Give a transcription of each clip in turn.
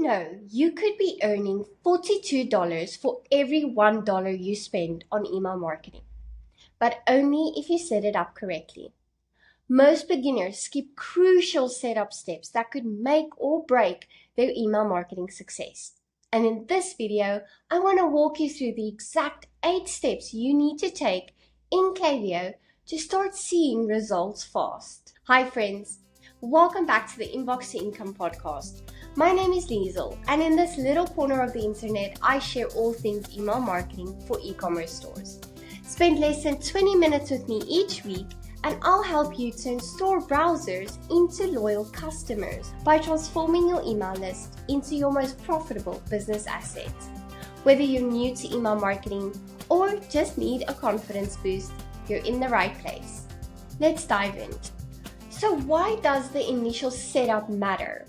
know you could be earning $42 for every $1 you spend on email marketing, but only if you set it up correctly. Most beginners skip crucial setup steps that could make or break their email marketing success. And in this video, I want to walk you through the exact 8 steps you need to take in Klaviyo to start seeing results fast. Hi friends, welcome back to the Inbox to Income podcast. My name is Liesel, and in this little corner of the internet, I share all things email marketing for e-commerce stores. Spend less than 20 minutes with me each week, and I'll help you turn store browsers into loyal customers by transforming your email list into your most profitable business asset. Whether you're new to email marketing or just need a confidence boost, you're in the right place. Let's dive in. So why does the initial setup matter?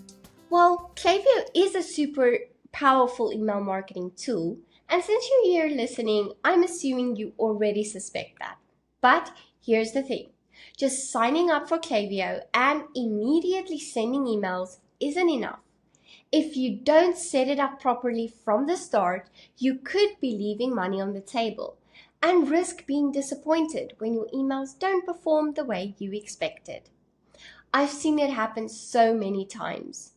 Well, Klaviyo is a super powerful email marketing tool, and since you're here listening, I'm assuming you already suspect that. But here's the thing. Just signing up for Klaviyo and immediately sending emails isn't enough. If you don't set it up properly from the start, you could be leaving money on the table and risk being disappointed when your emails don't perform the way you expected. I've seen it happen so many times.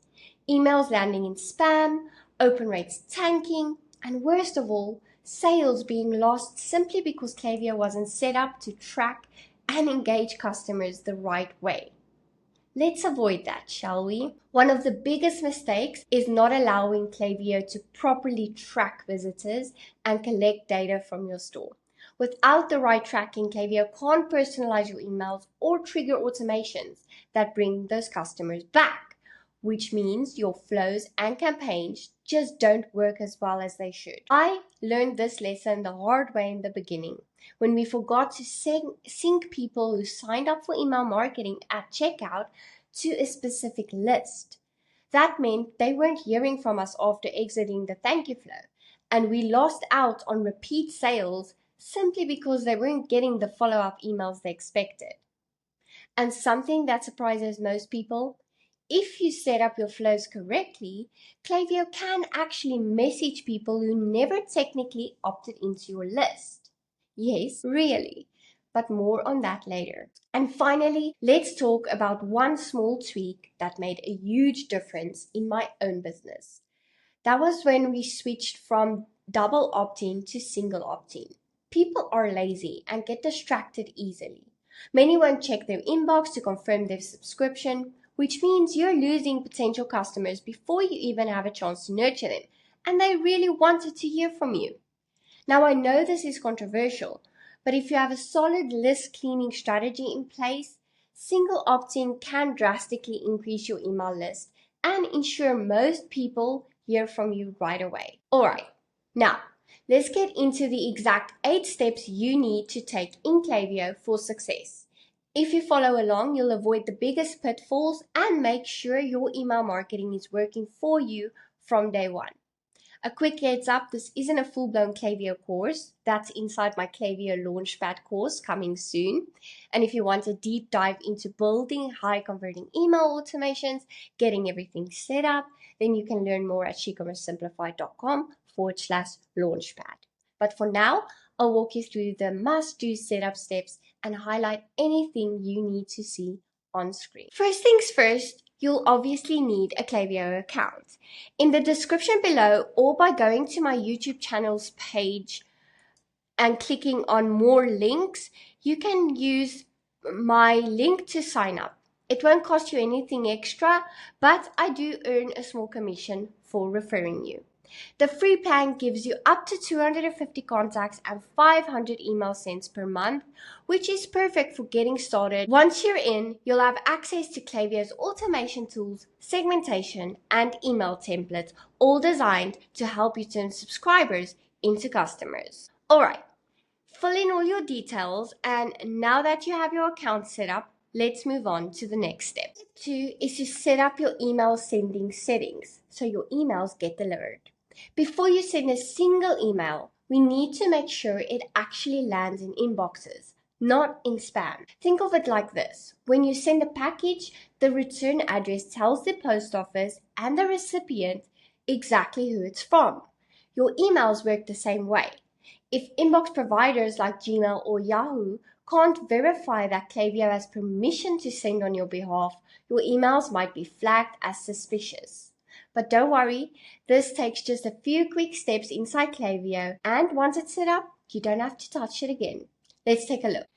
Emails landing in spam, open rates tanking, and worst of all, sales being lost simply because Klaviyo wasn't set up to track and engage customers the right way. Let's avoid that, shall we? One of the biggest mistakes is not allowing Klaviyo to properly track visitors and collect data from your store. Without the right tracking, Klaviyo can't personalize your emails or trigger automations that bring those customers back, which means your flows and campaigns just don't work as well as they should. I learned this lesson the hard way in the beginning, when we forgot to sync people who signed up for email marketing at checkout to a specific list. That meant they weren't hearing from us after exiting the thank you flow, and we lost out on repeat sales simply because they weren't getting the follow-up emails they expected. And something that surprises most people, if you set up your flows correctly, Klaviyo can actually message people who never technically opted into your list. Yes, really, but more on that later. And finally, let's talk about one small tweak that made a huge difference in my own business. That was when we switched from double opt-in to single opt-in. People are lazy and get distracted easily. Many won't check their inbox to confirm their subscription, which means you're losing potential customers before you even have a chance to nurture them, and they really wanted to hear from you. Now, I know this is controversial, but if you have a solid list cleaning strategy in place, single opt-in can drastically increase your email list and ensure most people hear from you right away. All right, now let's get into the exact 8 steps you need to take in Klaviyo for success. If you follow along, you'll avoid the biggest pitfalls and make sure your email marketing is working for you from day one. A quick heads up, this isn't a full-blown Klaviyo course. That's inside my Klaviyo Launchpad course coming soon. And if you want a deep dive into building high-converting email automations, getting everything set up, then you can learn more at shecommercesimplified.com/launchpad. But for now, I'll walk you through the must-do setup steps and highlight anything you need to see on screen. First things first, you'll obviously need a Klaviyo account. In the description below, or by going to my YouTube channel's page and clicking on more links, you can use my link to sign up. It won't cost you anything extra, but I do earn a small commission for referring you. The free plan gives you up to 250 contacts and 500 email sends per month, which is perfect for getting started. Once you're in, you'll have access to Klaviyo's automation tools, segmentation, and email templates, all designed to help you turn subscribers into customers. All right, fill in all your details, and now that you have your account set up, let's move on to the next step. Step 2 is to set up your email sending settings so your emails get delivered. Before you send a single email, we need to make sure it actually lands in inboxes, not in spam. Think of it like this. When you send a package, the return address tells the post office and the recipient exactly who it's from. Your emails work the same way. If inbox providers like Gmail or Yahoo can't verify that Klaviyo has permission to send on your behalf, your emails might be flagged as suspicious. But don't worry, this takes just a few quick steps inside Klaviyo, and once it's set up, you don't have to touch it again. Let's take a look.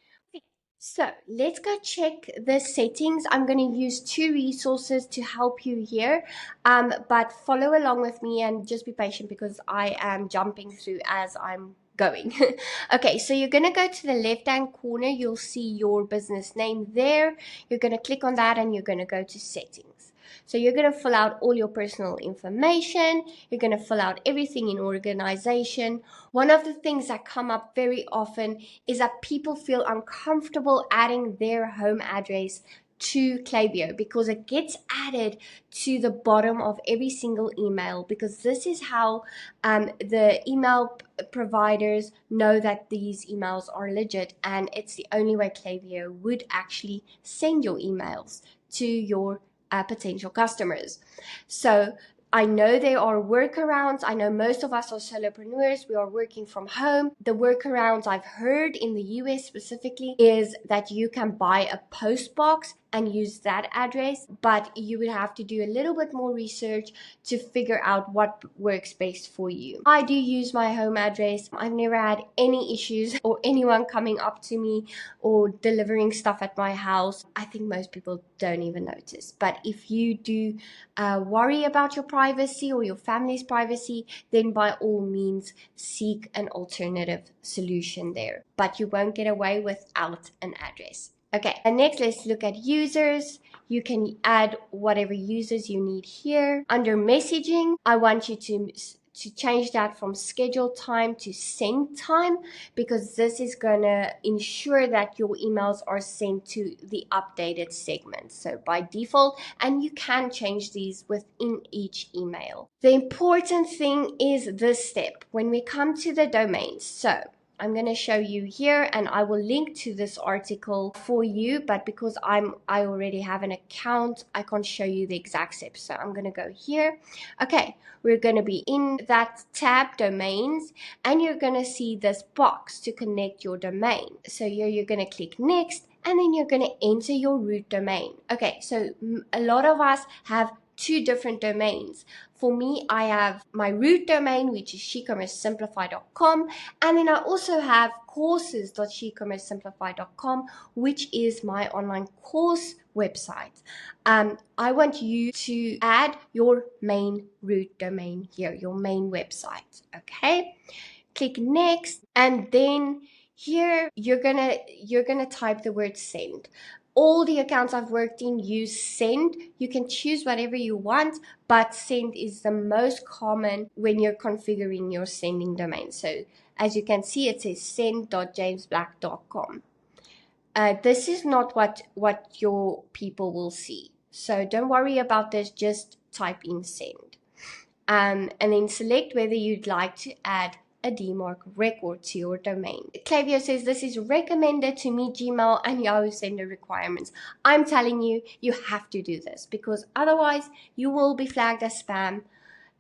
So let's go check the settings. I'm going to use two resources to help you here, but follow along with me and just be patient because I am jumping through as I'm going. Okay, so you're going to go to the left hand corner. You'll see your business name there. You're going to click on that and you're going to go to settings. So you're going to fill out all your personal information. You're going to fill out everything in organization. One of the things that come up very often is that people feel uncomfortable adding their home address to Klaviyo because it gets added to the bottom of every single email, because this is how the email providers know that these emails are legit, and it's the only way Klaviyo would actually send your emails to your potential customers. So I know there are workarounds. I know most of us are solopreneurs. We are working from home. The workarounds I've heard in the US specifically is that you can buy a post box and use that address, but you would have to do a little bit more research to figure out what works best for you. I do use my home address. I've never had any issues or anyone coming up to me or delivering stuff at my house. I think most people don't even notice. But if you do worry about your privacy or your family's privacy, then by all means seek an alternative solution there. But you won't get away without an address. Okay, and next let's look at users. You can add whatever users you need here. Under messaging, I want you to change that from scheduled time to send time, because this is gonna ensure that your emails are sent to the updated segment. So by default, and you can change these within each email. The important thing is this step when we come to the domains. So I'm going to show you here, and I will link to this article for you, but because I already have an account, I can't show you the exact steps. So I'm going to go here. Okay, we're going to be in that tab, domains, and you're going to see this box to connect your domain. So here you're going to click next, and then you're going to enter your root domain. Okay, so a lot of us have two different domains. For me, I have my root domain, which is shecommercesimplify.com, and then I also have courses.shecommercesimplify.com, which is my online course website. I want you to add your main root domain here, your main website. Okay, click next, and then here you're gonna type the word send. All the accounts I've worked in use send. You can choose whatever you want, but send is the most common when you're configuring your sending domain. So as you can see, it says send.jamesblack.com. This is not what your people will see. So don't worry about this, just type in send. And then select whether you'd like to add a DMARC record to your domain. Klaviyo says this is recommended to meet Gmail and Yahoo sender requirements. I'm telling you, you have to do this, because otherwise you will be flagged as spam,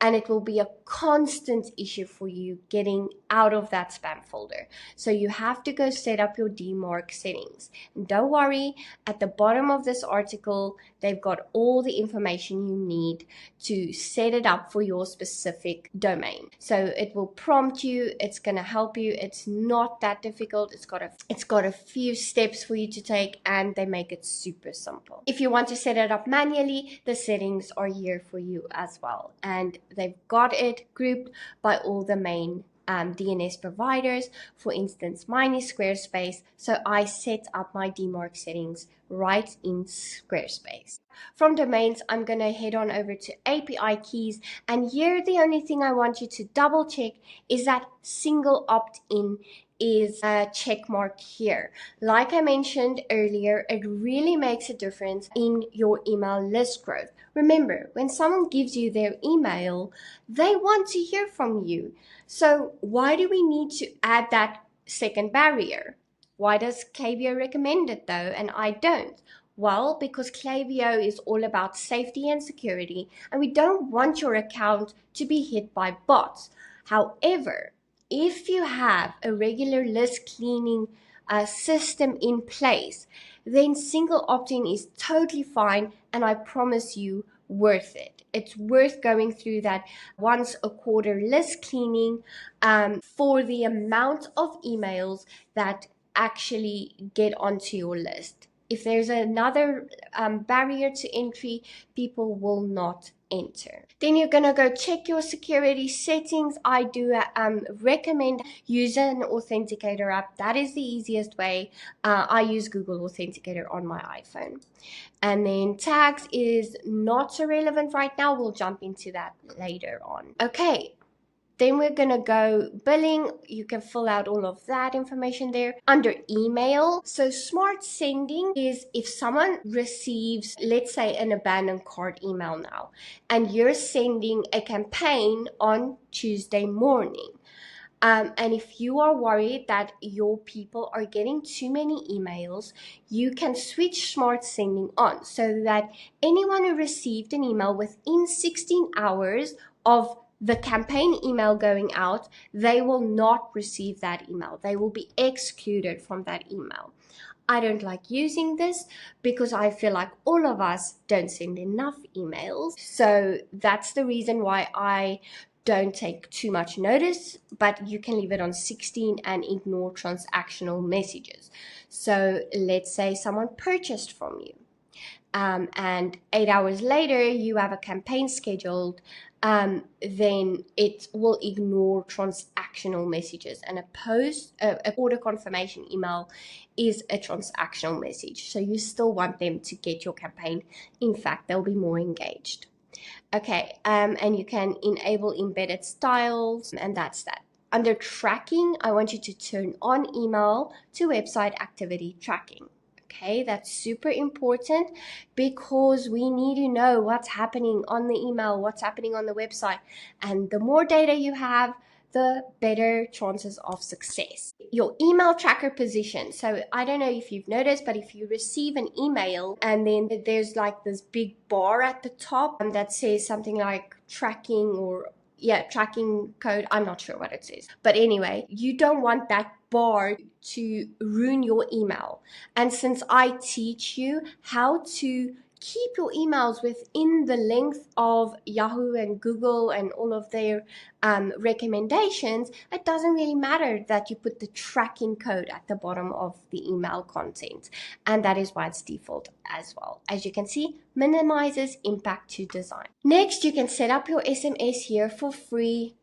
and it will be a constant issue for you getting out of that spam folder. So you have to go set up your DMARC settings. And don't worry, at the bottom of this article, they've got all the information you need to set it up for your specific domain. So it will prompt you, it's gonna help you. It's not that difficult. It's got a few steps for you to take, and they make it super simple. If you want to set it up manually, the settings are here for you as well. And they've got it grouped by all the main DNS providers. For instance, mine is Squarespace, so I set up my DMARC settings right in Squarespace. From domains, I'm going to head on over to API keys, and here the only thing I want you to double check is that single opt-in is a check mark here. Like I mentioned earlier, it really makes a difference in your email list growth. Remember, when someone gives you their email, they want to hear from you. So why do we need to add that second barrier? Why does Klaviyo recommend it though, and I don't? Well, because Klaviyo is all about safety and security, and we don't want your account to be hit by bots. However, if you have a regular list cleaning system in place, then single opt-in is totally fine, and I promise you, worth it. It's worth going through that once a quarter list cleaning for the amount of emails that actually get onto your list. If there's another barrier to entry, people will not enter. Then you're going to go check your security settings. I do recommend using an authenticator app. That is the easiest way. I use Google Authenticator on my iPhone. And then tags is not so relevant right now. We'll jump into that later on. Okay. Then we're going to go billing. You can fill out all of that information there. Under email, so smart sending is if someone receives, let's say, an abandoned cart email now, and you're sending a campaign on Tuesday morning. And if you are worried that your people are getting too many emails, you can switch smart sending on so that anyone who received an email within 16 hours of the campaign email going out, they will not receive that email. They will be excluded from that email. I don't like using this because I feel like all of us don't send enough emails. So that's the reason why I don't take too much notice, but you can leave it on 16 and ignore transactional messages. So let's say someone purchased from you. And 8 hours later, you have a campaign scheduled, then it will ignore transactional messages. And a order confirmation email is a transactional message. So you still want them to get your campaign. In fact, they'll be more engaged. Okay, and you can enable embedded styles, and that's that. Under tracking, I want you to turn on email to website activity tracking. Okay, that's super important because we need to know what's happening on the email, what's happening on the website. And the more data you have, the better chances of success. Your email tracker position. So I don't know if you've noticed, but if you receive an email and then there's like this big bar at the top that says something like tracking or tracking code. I'm not sure what it says. But anyway, you don't want that bar to ruin your email. And since I teach you how to keep your emails within the length of Yahoo and Google and all of their recommendations, it doesn't really matter that you put the tracking code at the bottom of the email content. And that is why it's default as well. As you can see, minimizes impact to design. Next, you can set up your SMS here for free.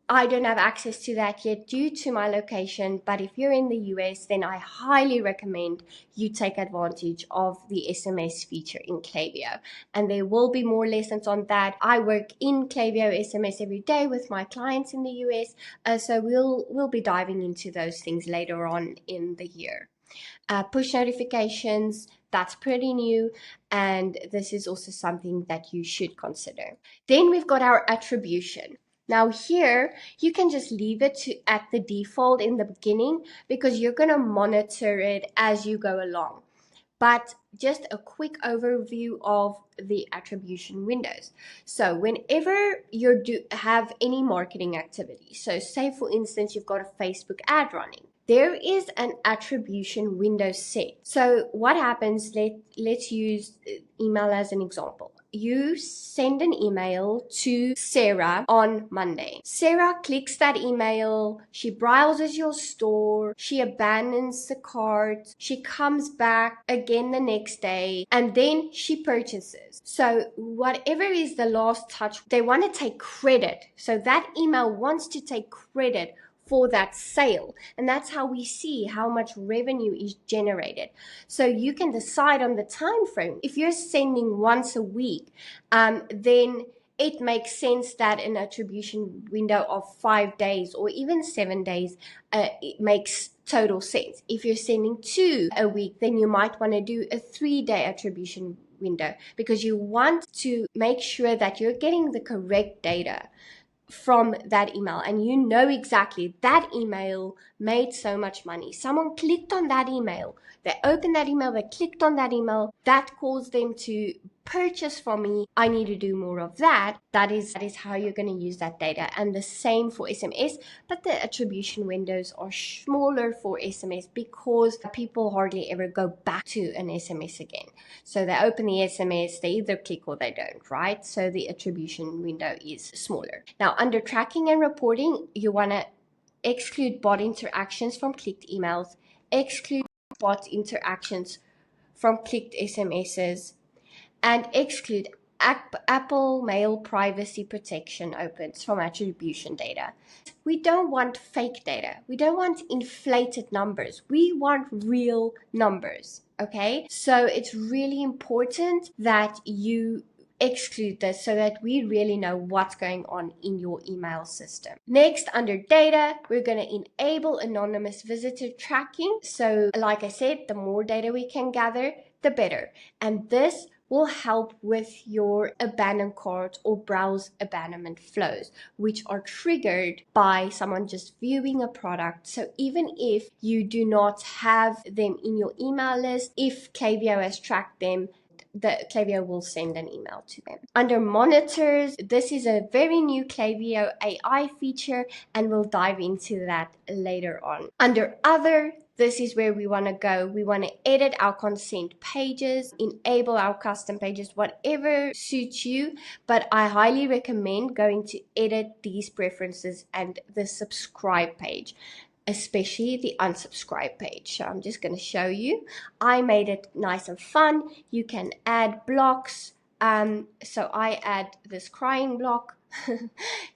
I don't have access to that yet due to my location, but if you're in the US, then I highly recommend you take advantage of the SMS feature in Klaviyo. And there will be more lessons on that. I work in Klaviyo SMS every day with my clients in the US, so we'll be diving into those things later on in the year. Push notifications, that's pretty new, and this is also something that you should consider. Then we've got our attribution. Now here, you can just leave it at the default in the beginning because you're going to monitor it as you go along. But just a quick overview of the attribution windows. So whenever you have any marketing activity, so say for instance, you've got a Facebook ad running, there is an attribution window set. So what happens, let's use email as an example. You send an email to Sarah on Monday. Sarah clicks that email, she browses your store, she abandons the cart, she comes back again the next day, and then she purchases. So whatever is the last touch, they want to take credit. So that email wants to take credit for that sale. And that's how we see how much revenue is generated. So you can decide on the time frame. If you're sending once a week, then it makes sense that an attribution window of 5 days or even 7 days, it makes total sense. If you're sending 2 a week, then you might want to do a 3-day attribution window because you want to make sure that you're getting the correct data from that email, and you know exactly that email made so much money. Someone clicked on that email, they opened that email, they clicked on that email, that caused them to purchase from me. I need to do more of that. That is how you're going to use that data. And the same for SMS, but the attribution windows are smaller for SMS because people hardly ever go back to an SMS again. So they open the SMS, they either click or they don't, right? So the attribution window is smaller. Now, under tracking and reporting, you want to exclude bot interactions from clicked emails, exclude bot interactions from clicked SMSs, and exclude Apple Mail privacy protection opens from attribution data. We don't want fake data. We don't want inflated numbers. We want real numbers, okay? So it's really important that you exclude this so that we really know what's going on in your email system. Next, under data, we're going to enable anonymous visitor tracking. So like I said, the more data we can gather, the better. And this will help with your abandoned cart or browse abandonment flows, which are triggered by someone just viewing a product. So even if you do not have them in your email list, if Klaviyo has tracked them, the Klaviyo will send an email to them. Under monitors, this is a very new Klaviyo AI feature, and we'll dive into that later on. Under other, this is where we want to go. We want to edit our consent pages, enable our custom pages, whatever suits you. But I highly recommend going to edit these preferences and the subscribe page, especially the unsubscribe page. So I'm just going to show you. I made it nice and fun. You can add blocks. So I add this crying block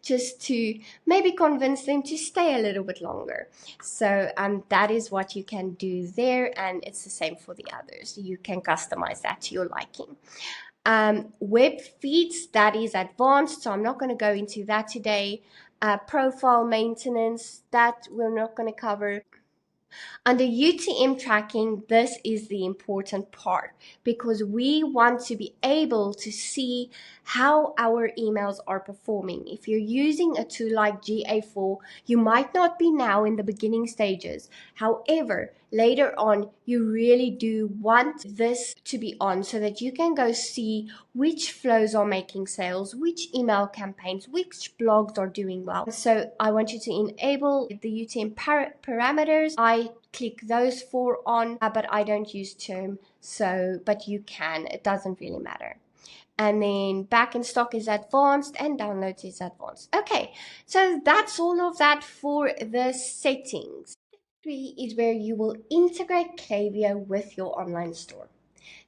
just to maybe convince them to stay a little bit longer. So that is what you can do there, and it's the same for the others. You can customize that to your liking. Web feeds, that is advanced, so I'm not going to go into that today. Profile maintenance, that we're not going to cover. Under UTM tracking, this is the important part because we want to be able to see how our emails are performing. If you're using a tool like GA4, you might not be now in the beginning stages. However, later on, you really do want this to be on so that you can go see which flows are making sales, which email campaigns, which blogs are doing well. So I want you to enable the UTM parameters. I click those 4 on, but I don't use term, but you can. It doesn't really matter. And then back in stock is advanced and downloads is advanced. Okay, so that's all of that for the settings. 3 is where you will integrate Klaviyo with your online store.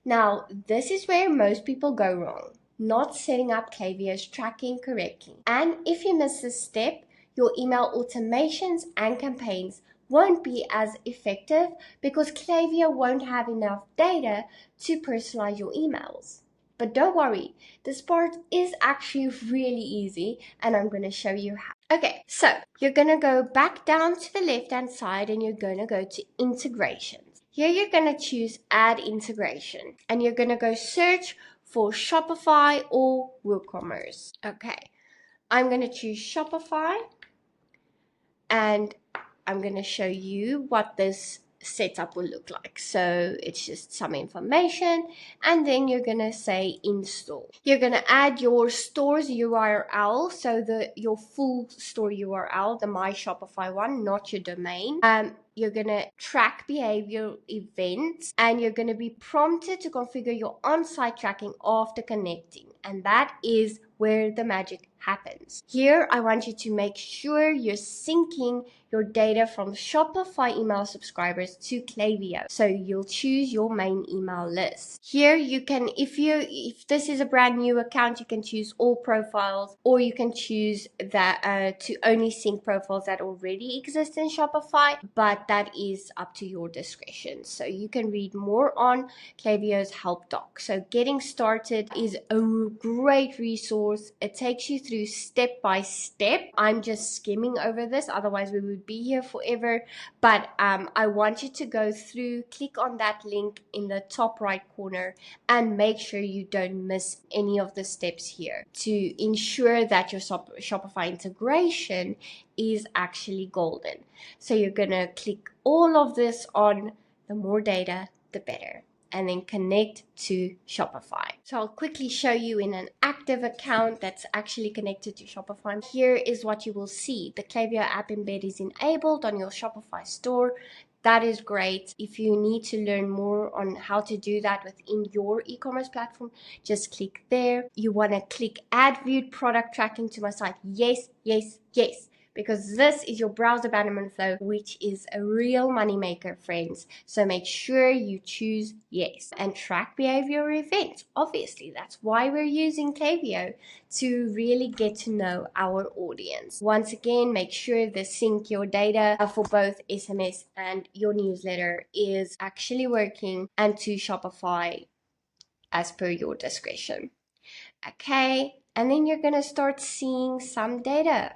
Now, this is where most people go wrong, not setting up Klaviyo's tracking correctly. And if you miss this step, your email automations and campaigns won't be as effective because Klaviyo won't have enough data to personalize your emails. But don't worry, this part is actually really easy and I'm going to show you how. Okay, so you're going to go back down to the left-hand side and you're going to go to integrations. Here you're going to choose add integration and you're going to go search for Shopify or WooCommerce. Okay, I'm going to choose Shopify and I'm going to show you what this setup will look like. So it's just some information and then you're going to say install. You're going to add your store's URL, so your full store URL, the My Shopify one, not your domain. You're going to track behavioral events and you're going to be prompted to configure your on-site tracking after connecting, and that is where the magic happens. Here, I want you to make sure you're syncing your data from Shopify email subscribers to Klaviyo. So you'll choose your main email list. Here you can, if this is a brand new account, you can choose all profiles, or you can choose that to only sync profiles that already exist in Shopify, but that is up to your discretion. So you can read more on Klaviyo's help doc. So getting started is a great resource. It takes you through step by step. I'm just skimming over this, otherwise we would would be here forever, but I want you to go through, click on that link in the top right corner, and make sure you don't miss any of the steps here to ensure that your Shopify integration is actually golden. So you're gonna click all of this on the more data, the better, and then connect to Shopify. So I'll quickly show you in an active account that's actually connected to Shopify. Here is what you will see. The Klaviyo app embed is enabled on your Shopify store. That is great. If you need to learn more on how to do that within your e-commerce platform, just click there. You want to click add viewed product tracking to my site. Yes, yes, yes. Because this is your browser abandonment flow, which is a real moneymaker, friends. So make sure you choose yes. And track behavioral events. Obviously, that's why we're using Klaviyo, to really get to know our audience. Once again, make sure the sync your data for both SMS and your newsletter is actually working, and to Shopify as per your discretion. Okay, and then you're gonna start seeing some data.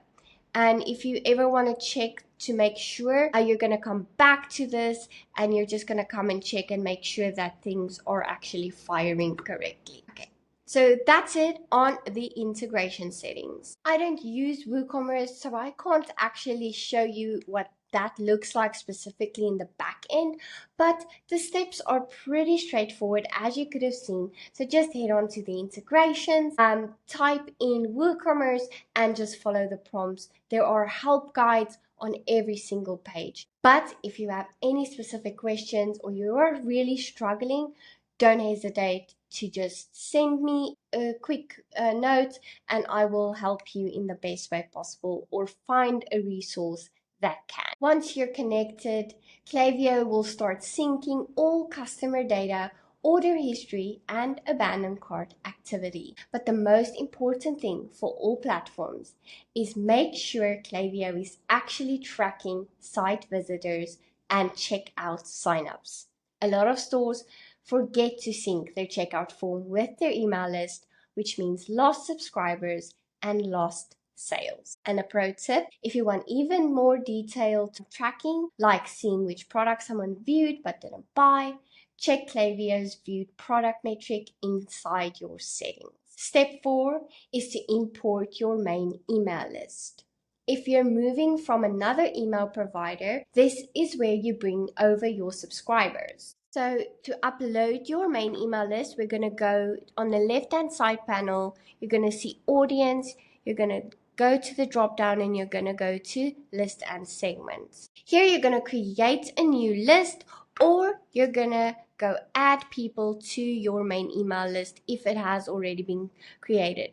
And if you ever want to check to make sure, you're going to come back to this, and you're just going to come and check and make sure that things are actually firing correctly. Okay. So that's it on the integration settings. I don't use WooCommerce, so I can't actually show you what that looks like specifically in the back end, but the steps are pretty straightforward, as you could have seen. So just head on to the integrations, type in WooCommerce, and just follow the prompts. There are help guides on every single page. But if you have any specific questions or you are really struggling, don't hesitate to just send me a quick note, and I will help you in the best way possible, or find a resource that can. Once you're connected, Klaviyo will start syncing all customer data, order history, and abandoned cart activity. But the most important thing for all platforms is make sure Klaviyo is actually tracking site visitors and checkout signups. A lot of stores forget to sync their checkout form with their email list, which means lost subscribers and lost sales. And a pro tip, if you want even more detailed tracking, like seeing which product someone viewed but didn't buy, check Klaviyo's viewed product metric inside your settings. Step 4 is to import your main email list. If you're moving from another email provider, this is where you bring over your subscribers. So to upload your main email list, we're going to go on the left-hand side panel. You're going to see audience. You're going to go to the drop down, and you're going to go to list and segments. Here you're going to create a new list, or you're going to go add people to your main email list if it has already been created.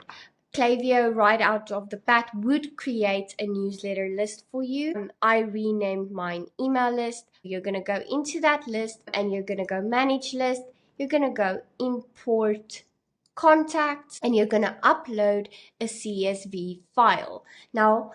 Klaviyo right out of the bat would create a newsletter list for you. I renamed mine email list. You're going to go into that list, and you're going to go manage list. You're going to go import contacts, and you're going to upload a CSV file. Now,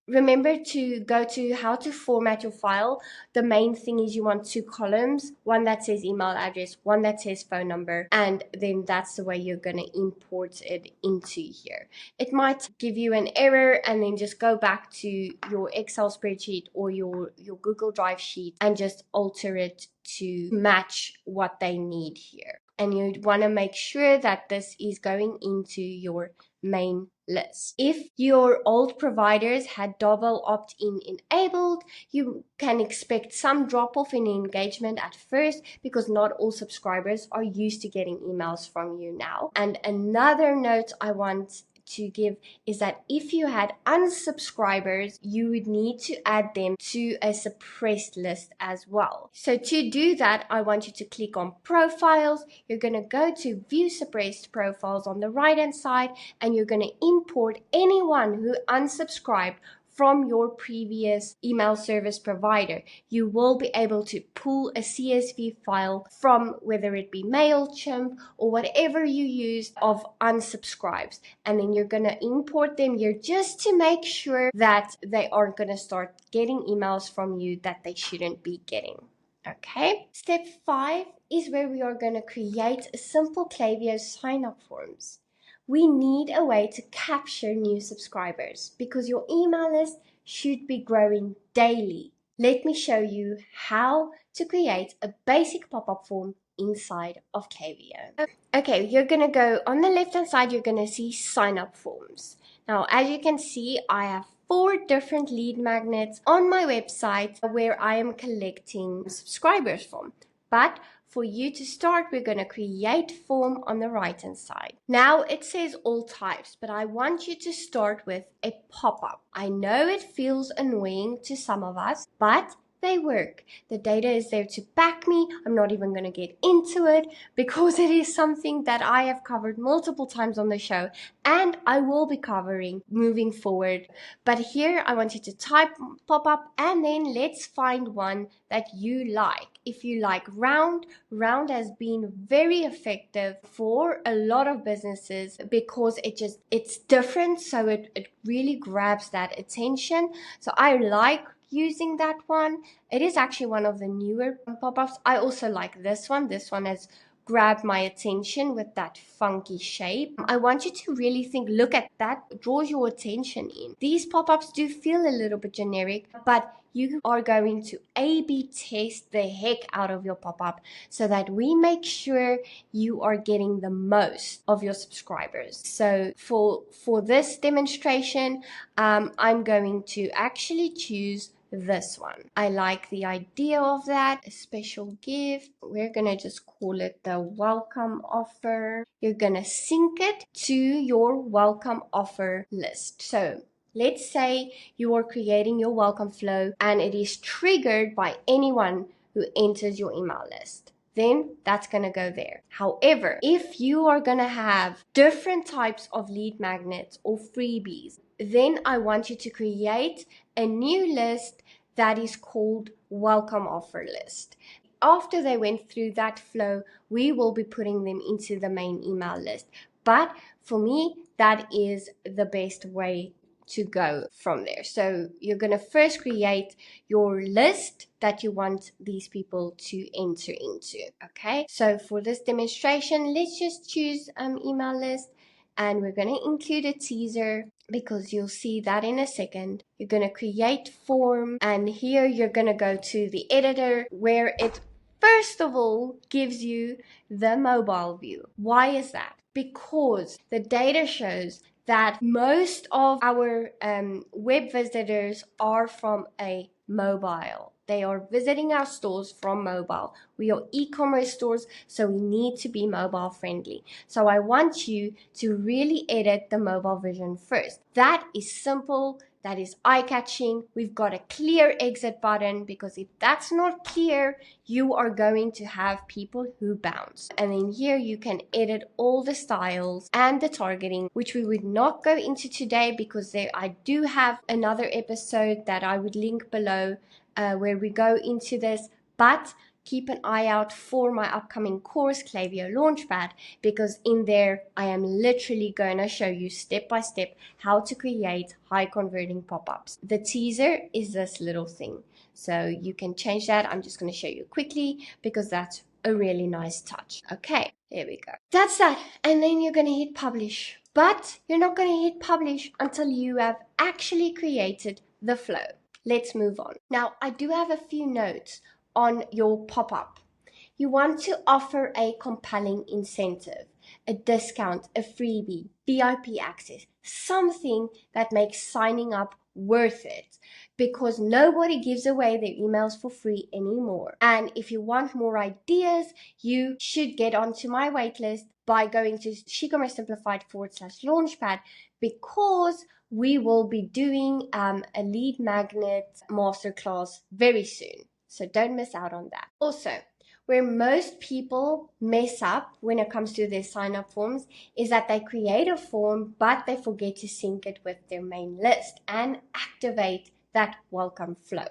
remember to go to how to format your file. The main thing is you want 2 columns, one that says email address, one that says phone number, and then that's the way you're going to import it into here. It might give you an error, and then just go back to your Excel spreadsheet or your Google Drive sheet and just alter it to match what they need here. And you want to make sure that this is going into your main list. If your old providers had double opt-in enabled, you can expect some drop-off in engagement at first, because not all subscribers are used to getting emails from you now. And another note I want to give is that if you had unsubscribers, you would need to add them to a suppressed list as well. So to do that, I want you to click on profiles. You're going to go to view suppressed profiles on the right hand side, and you're going to import anyone who unsubscribed from your previous email service provider. You will be able to pull a CSV file from, whether it be MailChimp or whatever you use, of unsubscribes, and then you're going to import them here just to make sure that they aren't going to start getting emails from you that they shouldn't be getting. Okay, step 5 is where we are going to create a simple Klaviyo sign-up forms. We need a way to capture new subscribers, because your email list should be growing daily. Let me show you how to create a basic pop-up form inside of Klaviyo. Okay, you're gonna go on the left-hand side, you're gonna see sign up forms. Now, as you can see, I have 4 different lead magnets on my website where I am collecting subscribers from. But for you to start, we're going to create form on the right hand side. Now it says all types, but I want you to start with a pop-up. I know it feels annoying to some of us, but they work. The data is there to back me. I'm not even going to get into it because it is something that I have covered multiple times on the show and I will be covering moving forward. But here I want you to type pop-up and then let's find one that you like. If you like round has been very effective for a lot of businesses because it's different, so it really grabs that attention. So I like using that one. It is actually one of the newer pop-ups. I also like this one. This one has grabbed my attention with that funky shape. I want you to really think, look at that, draws your attention in. These pop-ups do feel a little bit generic, but you are going to A/B test the heck out of your pop-up so that we make sure you are getting the most of your subscribers. So for this demonstration, I'm going to actually choose this one. I like the idea of that. A special gift. We're gonna just call it the welcome offer. You're gonna sync it to your welcome offer list. So let's say you are creating your welcome flow and it is triggered by anyone who enters your email list. Then that's going to go there. However, if you are going to have different types of lead magnets or freebies, then I want you to create a new list that is called welcome offer list. After they went through that flow, we will be putting them into the main email list. But for me, that is the best way to go from there. So you're going to first create your list that you want these people to enter into. Okay, so for this demonstration, let's just choose email list, and we're going to include a teaser because you'll see that in a second. You're going to create form, and here you're going to go to the editor where it first of all gives you the mobile view. Why is that? Because the data shows that most of our web visitors are from a mobile. They are visiting our stores from mobile. We are e-commerce stores, so we need to be mobile friendly. So I want you to really edit the mobile vision first. That is simple. That is eye-catching. We've got a clear exit button because if that's not clear, you are going to have people who bounce. And then here you can edit all the styles and the targeting, which we would not go into today because I do have another episode that I would link below where we go into this. But keep an eye out for my upcoming course, Klaviyo Launchpad, because in there I am literally going to show you step by step how to create high converting pop-ups. The teaser is this little thing, so you can change that. I'm just going to show you quickly because that's a really nice touch. Okay, there we go. That's that. And then you're going to hit publish, but you're not going to hit publish until you have actually created the flow. Let's move on. Now, I do have a few notes on your pop-up. You want to offer a compelling incentive, a discount, a freebie, VIP access, something that makes signing up worth it, because nobody gives away their emails for free anymore. And if you want more ideas, you should get onto my waitlist by going to SheCommerceSimplified/Launchpad, because we will be doing a lead magnet masterclass very soon. So don't miss out on that. Also, where most people mess up when it comes to their sign-up forms is that they create a form, but they forget to sync it with their main list and activate that welcome flow.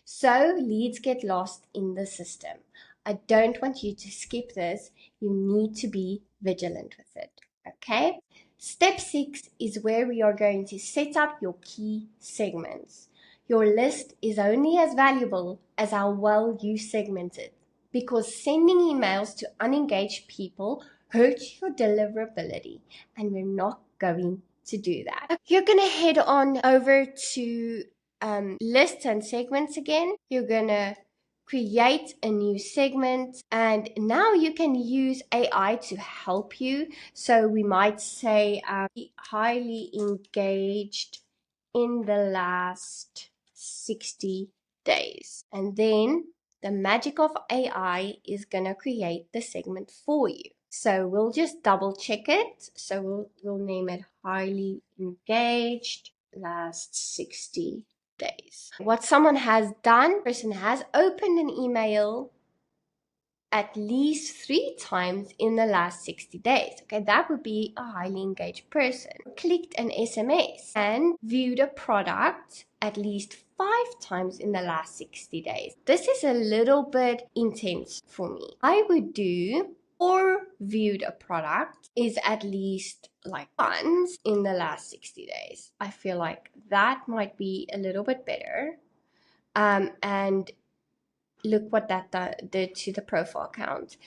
So leads get lost in the system. I don't want you to skip this. You need to be vigilant with it, okay? Step 6 is where we are going to set up your key segments. Your list is only as valuable as how well you segment it, because sending emails to unengaged people hurts your deliverability, and we're not going to do that. You're going to head on over to lists and segments again. You're gonna create a new segment, and now you can use AI to help you. So we might say highly engaged in the last 60 days. And then the magic of AI is gonna create the segment for you. So we'll just double check it. So we'll name it highly engaged last 60 days. What someone has done, person has opened an email at least 3 times in the last 60 days. Okay, that would be a highly engaged person. Clicked an SMS and viewed a product at least 5 times in the last 60 days. This is a little bit intense for me. I would do or viewed a product is at least like once in the last 60 days. I feel like that might be a little bit better. And look what that did to the profile count.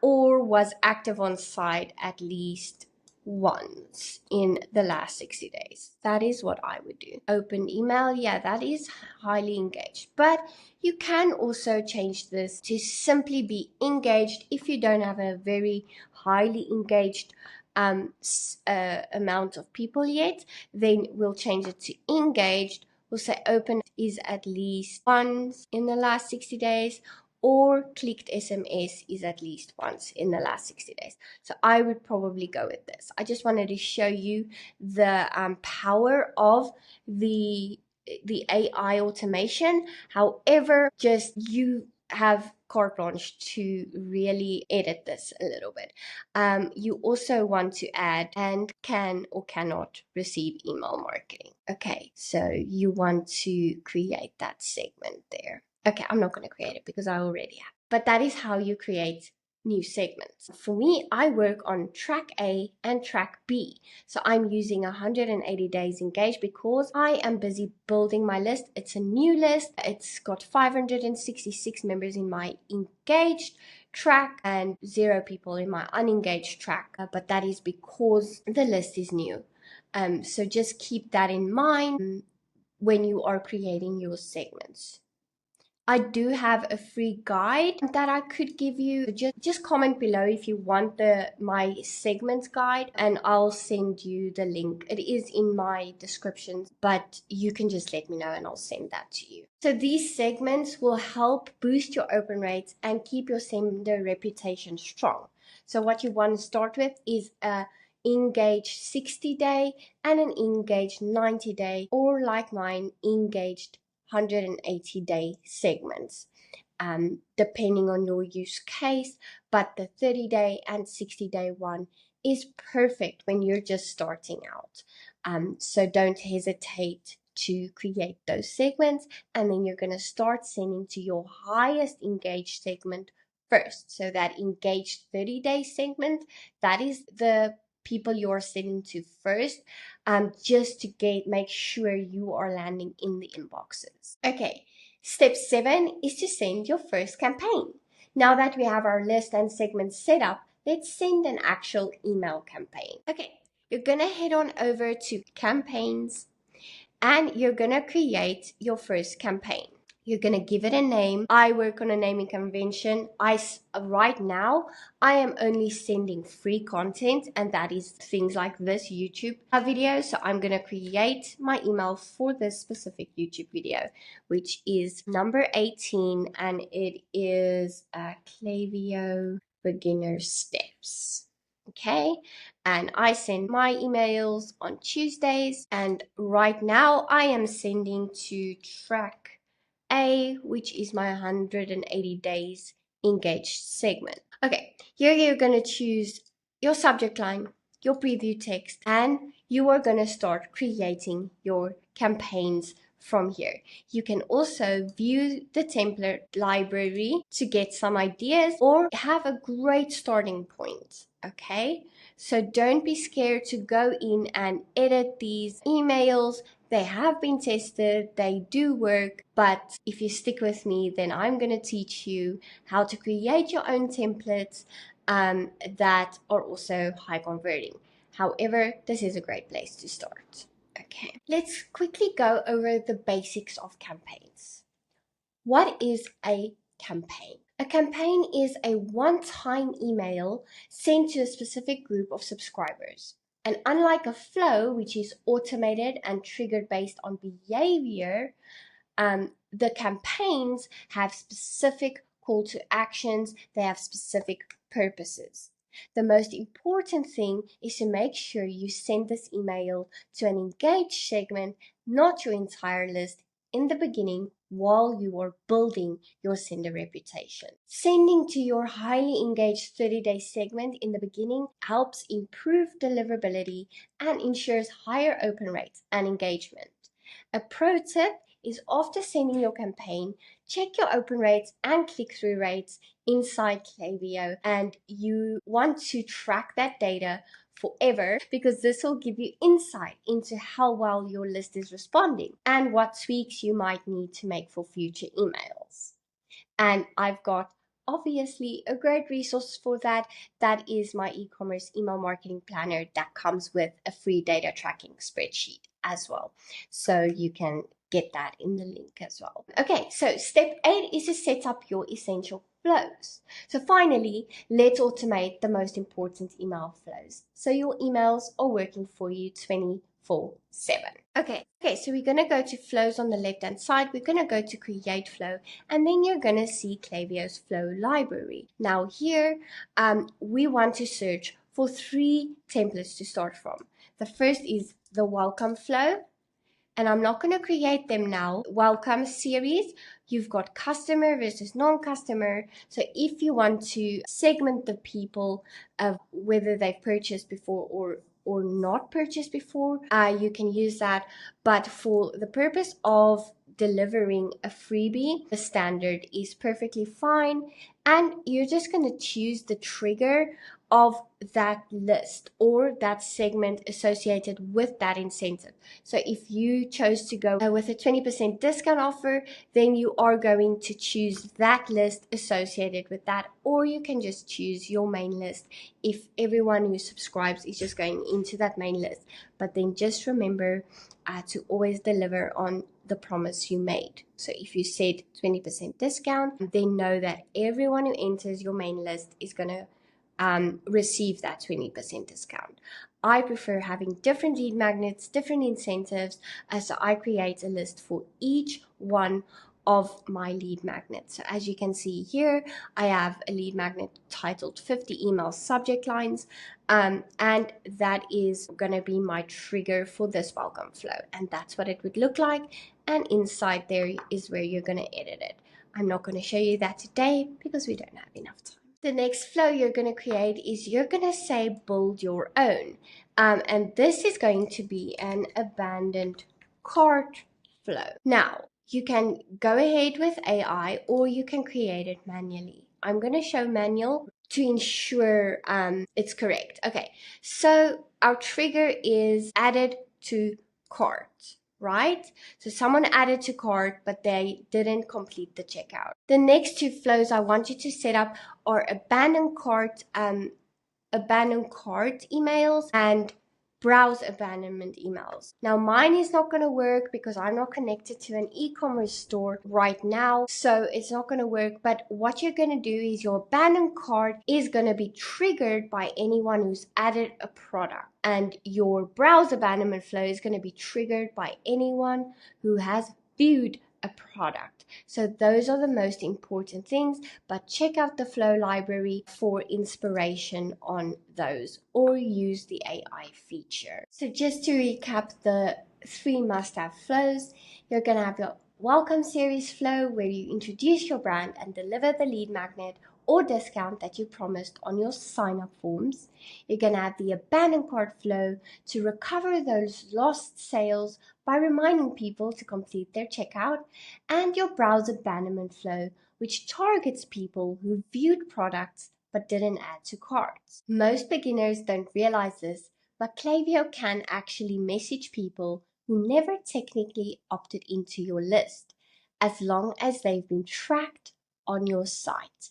Or was active on site at least once in the last 60 days. That is what I would do. Open email, yeah, that is highly engaged. But you can also change this to simply be engaged if you don't have a very highly engaged amount of people yet. Then we'll change it to engaged. We'll say open is at least once in the last 60 days, or clicked SMS is at least once in the last 60 days. So I would probably go with this. I just wanted to show you the power of the AI automation. However, just you have carte blanche to really edit this a little bit. You also want to add and can or cannot receive email marketing. Okay, so you want to create that segment there. Okay, I'm not going to create it because I already have. But that is how you create new segments. For me, I work on track A and track B. So I'm using 180 days engaged because I am busy building my list. It's a new list. It's got 566 members in my engaged track and 0 people in my unengaged track. But that is because the list is new. So just keep that in mind when you are creating your segments. I do have a free guide that I could give you. Just comment below if you want my segments guide, and I'll send you the link. It is in my description, but you can just let me know and I'll send that to you. So these segments will help boost your open rates and keep your sender reputation strong. So what you want to start with is a engaged 60-day and an engaged 90-day, or like mine, engaged 180-day segments, depending on your use case. But the 30-day and 60-day one is perfect when you're just starting out. So don't hesitate to create those segments, and then you're going to start sending to your highest engaged segment first. So that engaged 30-day segment, that is the people you're sending to first, just to make sure you are landing in the inboxes. Okay, step 7 is to send your first campaign. Now that we have our list and segments set up, let's send an actual email campaign. Okay, you're gonna head on over to campaigns and you're gonna create your first campaign. You're gonna give it a name. I work on a naming convention. Right now, I am only sending free content, and that is things like this YouTube video. So I'm gonna create my email for this specific YouTube video, which is number 18, and it is Klaviyo beginner steps. Okay, and I send my emails on Tuesdays, and right now I am sending to track A, which is my 180 days engaged segment. Okay, here you're going to choose your subject line, your preview text, and you are going to start creating your campaigns from here. You can also view the template library to get some ideas or have a great starting point. Okay, so don't be scared to go in and edit these emails. They have been tested, they do work, but if you stick with me, then I'm going to teach you how to create your own templates that are also high converting. However, this is a great place to start. Okay, Let's quickly go over the basics of campaigns. What is a campaign? A campaign is a one-time email sent to a specific group of subscribers. And unlike a flow, which is automated and triggered based on behavior, the campaigns have specific call to actions, they have specific purposes. The most important thing is to make sure you send this email to an engaged segment, not your entire list, in the beginning while you are building your sender reputation. Sending to your highly engaged 30-day segment in the beginning helps improve deliverability and ensures higher open rates and engagement. A pro tip is after sending your campaign, check your open rates and click-through rates inside Klaviyo, and you want to track that data forever because this will give you insight into how well your list is responding and what tweaks you might need to make for future emails. And I've got obviously a great resource for that. That is my e-commerce email marketing planner that comes with a free data tracking spreadsheet as well. So you can get that in the link as well. Okay, so step 8 is to set up your essential flows. So finally, let's automate the most important email flows so your emails are working for you 24/7. Okay, so we're going to go to flows on the left hand side. We're going to go to create flow, and then you're going to see Klaviyo's flow library. Now here, we want to search for 3 templates to start from. The first is the welcome flow, and I'm not going to create them now. Welcome series, you've got customer versus non-customer. So if you want to segment the people of whether they've purchased before or not purchased before, you can use that. But for the purpose of delivering a freebie, the standard is perfectly fine. And you're just going to choose the trigger of that list or that segment associated with that incentive. So if you chose to go with a 20% discount offer, then you are going to choose that list associated with that, or you can just choose your main list if everyone who subscribes is just going into that main list. But then just remember to always deliver on the promise you made. So if you said 20% discount, then know that everyone who enters your main list is going to receive that 20% discount. I prefer having different lead magnets, different incentives, so I create a list for each one of my lead magnets. So as you can see here, I have a lead magnet titled 50 email subject lines, and that is going to be my trigger for this welcome flow, and that's what it would look like. And inside there is where you're going to edit it. I'm not going to show you that today because we don't have enough time. The next flow you're going to create is you're going to say build your own. And this is going to be an abandoned cart flow. Now, you can go ahead with AI or you can create it manually. I'm going to show manual to ensure it's correct. Okay, so our trigger is added to cart, right? So someone added to cart, but they didn't complete the checkout. The next 2 flows I want you to set up are abandoned cart emails and browse abandonment emails. Now mine is not going to work because I'm not connected to an e-commerce store right now, so it's not going to work. But what you're going to do is your abandoned cart is going to be triggered by anyone who's added a product, and your browse abandonment flow is going to be triggered by anyone who has viewed a product. So those are the most important things, but check out the flow library for inspiration on those or use the AI feature. So just to recap the 3 must-have flows, you're going to have your welcome series flow where you introduce your brand and deliver the lead magnet or discount that you promised on your sign-up forms. You're going to have the abandoned cart flow to recover those lost sales by reminding people to complete their checkout, and your browse abandonment flow, which targets people who viewed products but didn't add to carts. Most beginners don't realize this, but Klaviyo can actually message people who never technically opted into your list, as long as they've been tracked on your site.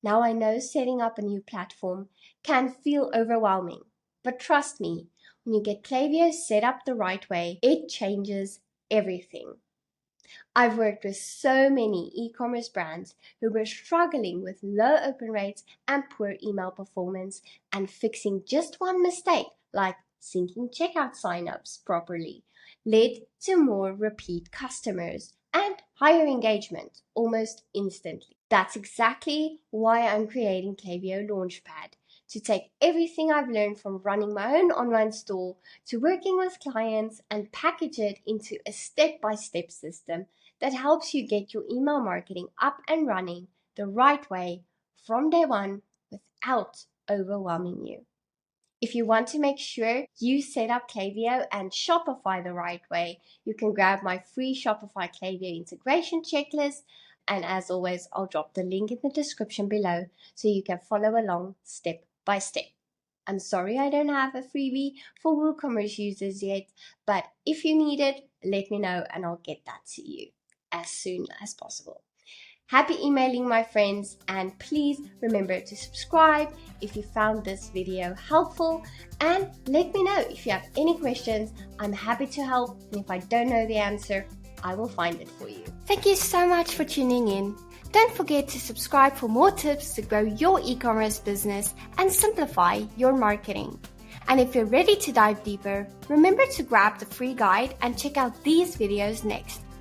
Now I know setting up a new platform can feel overwhelming, but trust me, When you get Klaviyo set up the right way, it changes everything. I've worked with so many e-commerce brands who were struggling with low open rates and poor email performance, and fixing just one mistake, like syncing checkout signups properly, led to more repeat customers and higher engagement almost instantly. That's exactly why I'm creating Klaviyo Launchpad, to take everything I've learned from running my own online store to working with clients and package it into a step-by-step system that helps you get your email marketing up and running the right way from day one without overwhelming you. If you want to make sure you set up Klaviyo and Shopify the right way, you can grab my free Shopify Klaviyo integration checklist. And as always, I'll drop the link in the description below so you can follow along step by step. I'm sorry I don't have a freebie for WooCommerce users yet, but if you need it, let me know and I'll get that to you as soon as possible. Happy emailing, my friends, and please remember to subscribe if you found this video helpful, and let me know if you have any questions. I'm happy to help, and if I don't know the answer, I will find it for you. Thank you so much for tuning in. Don't forget to subscribe for more tips to grow your e-commerce business and simplify your marketing. And if you're ready to dive deeper, remember to grab the free guide and check out these videos next.